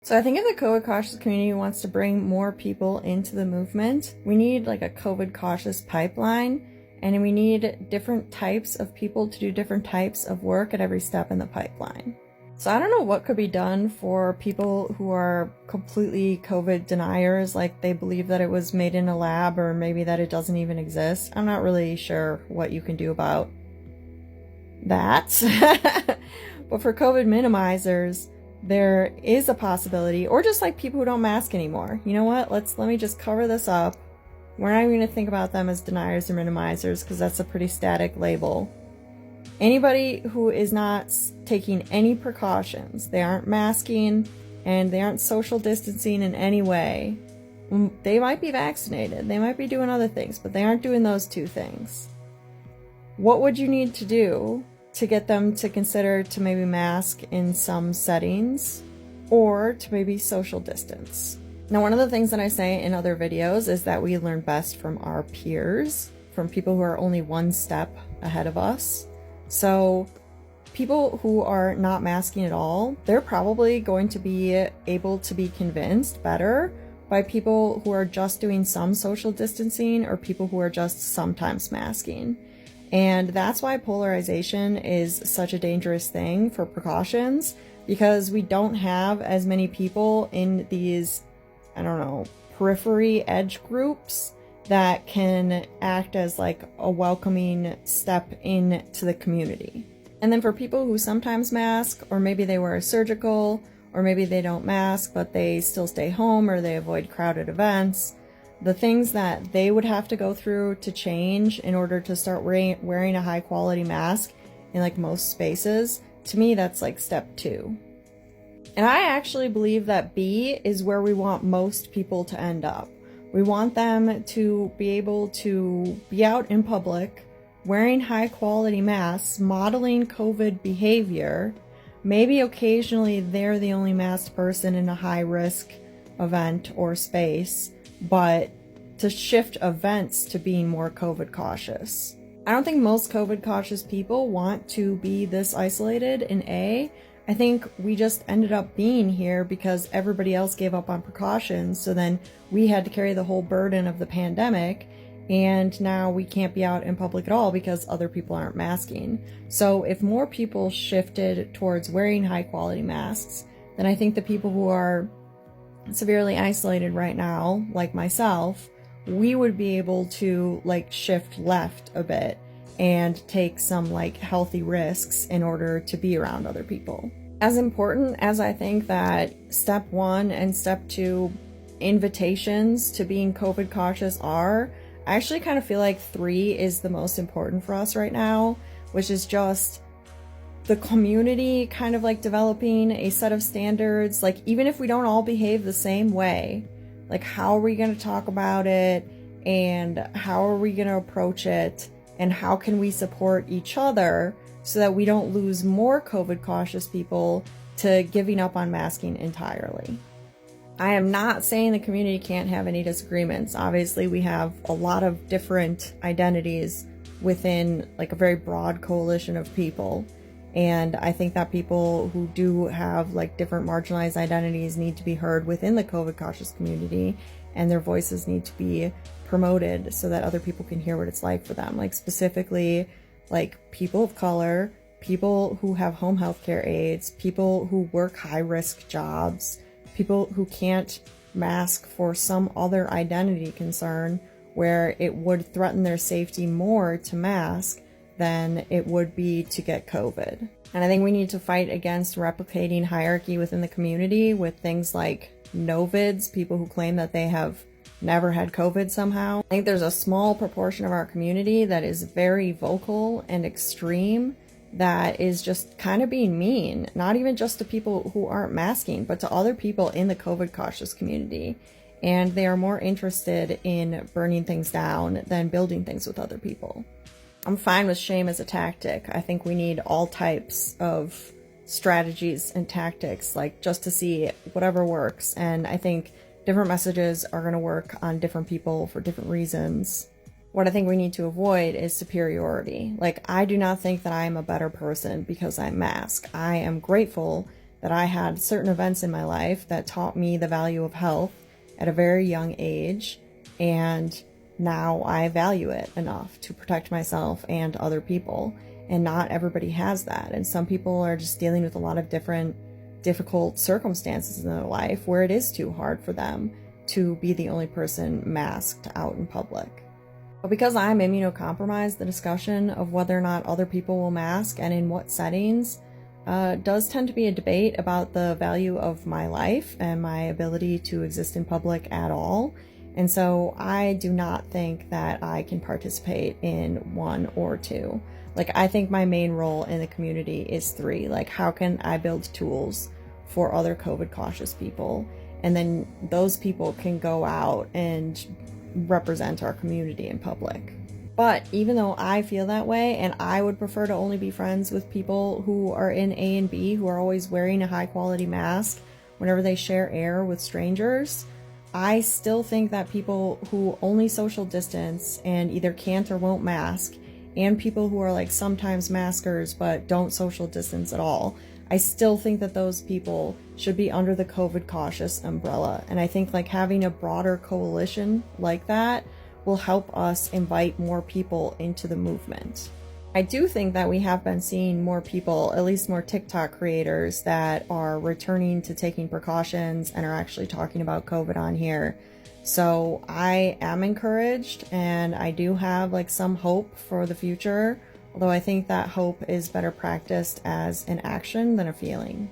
So I think if the COVID cautious community wants to bring more people into the movement, we need like a COVID cautious pipeline, and we need different types of people to do different types of work at every step in the pipeline. So I don't know what could be done for people who are completely COVID deniers, like they believe that it was made in a lab or maybe that it doesn't even exist. I'm not really sure what you can do about that. But for COVID minimizers, there is a possibility, or just like people who don't mask anymore. You know what? Let me just cover this up. We're not even going to think about them as deniers or minimizers because that's a pretty static label. Anybody who is not taking any precautions, they aren't masking and they aren't social distancing in any way, they might be vaccinated, they might be doing other things, but they aren't doing those two things. What would you need to do to get them to consider to maybe mask in some settings or to maybe social distance? Now, one of the things that I say in other videos is that we learn best from our peers, from people who are only one step ahead of us. So people who are not masking at all, they're probably going to be able to be convinced better by people who are just doing some social distancing or people who are just sometimes masking. And that's why polarization is such a dangerous thing for precautions, because we don't have as many people in these, I don't know, periphery edge groups that can act as like a welcoming step into the community. And then for people who sometimes mask, or maybe they wear a surgical, or maybe they don't mask but they still stay home or they avoid crowded events, the things that they would have to go through to change in order to start wearing a high quality mask in like most spaces, to me that's like step 2. And I actually believe that B is where we want most people to end up. We want them to be able to be out in public, wearing high quality masks, modeling COVID behavior. Maybe occasionally they're the only masked person in a high risk event or space, but to shift events to being more COVID cautious. I don't think most COVID cautious people want to be this isolated in A. I think we just ended up being here because everybody else gave up on precautions, so then we had to carry the whole burden of the pandemic, and now we can't be out in public at all because other people aren't masking. So if more people shifted towards wearing high quality masks, then I think the people who are severely isolated right now, like myself, we would be able to like shift left a bit and take some like healthy risks in order to be around other people. As important as I think that step 1 and step 2 invitations to being COVID cautious are, I actually kind of feel like 3 is the most important for us right now, which is just the community kind of like developing a set of standards. Like, even if we don't all behave the same way, like how are we going to talk about it and how are we going to approach it and how can we support each other so that we don't lose more COVID cautious people to giving up on masking entirely. I am not saying the community can't have any disagreements. Obviously, we have a lot of different identities within like a very broad coalition of people. And I think that people who do have like different marginalized identities need to be heard within the COVID cautious community, and their voices need to be promoted so that other people can hear what it's like for them. Like specifically, like people of color, people who have home health care aides, people who work high risk jobs, people who can't mask for some other identity concern where it would threaten their safety more to mask than it would be to get COVID. And I think we need to fight against replicating hierarchy within the community with things like no-vids, people who claim that they have never had COVID somehow. I think there's a small proportion of our community that is very vocal and extreme that is just kind of being mean, not even just to people who aren't masking, but to other people in the COVID cautious community. And they are more interested in burning things down than building things with other people. I'm fine with shame as a tactic. I think we need all types of strategies and tactics, like just to see whatever works. And I think different messages are going to work on different people for different reasons. What I think we need to avoid is superiority. Like, I do not think that I am a better person because I mask. I am grateful that I had certain events in my life that taught me the value of health at a very young age, and now I value it enough to protect myself and other people. And not everybody has that. And some people are just dealing with a lot of different difficult circumstances in their life where it is too hard for them to be the only person masked out in public. But because I'm immunocompromised, the discussion of whether or not other people will mask and in what settings does tend to be a debate about the value of my life and my ability to exist in public at all. And so I do not think that I can participate in one or two. Like, I think my main role in the community is three. Like, how can I build tools for other COVID cautious people? And then those people can go out and represent our community in public. But even though I feel that way, and I would prefer to only be friends with people who are in A and B, who are always wearing a high quality mask whenever they share air with strangers, I still think that people who only social distance and either can't or won't mask, and people who are like sometimes maskers but don't social distance at all, I still think that those people should be under the COVID cautious umbrella. And I think like having a broader coalition like that will help us invite more people into the movement. I do think that we have been seeing more people, at least more TikTok creators, that are returning to taking precautions and are actually talking about COVID on here. So I am encouraged, and I do have like some hope for the future, although I think that hope is better practiced as an action than a feeling.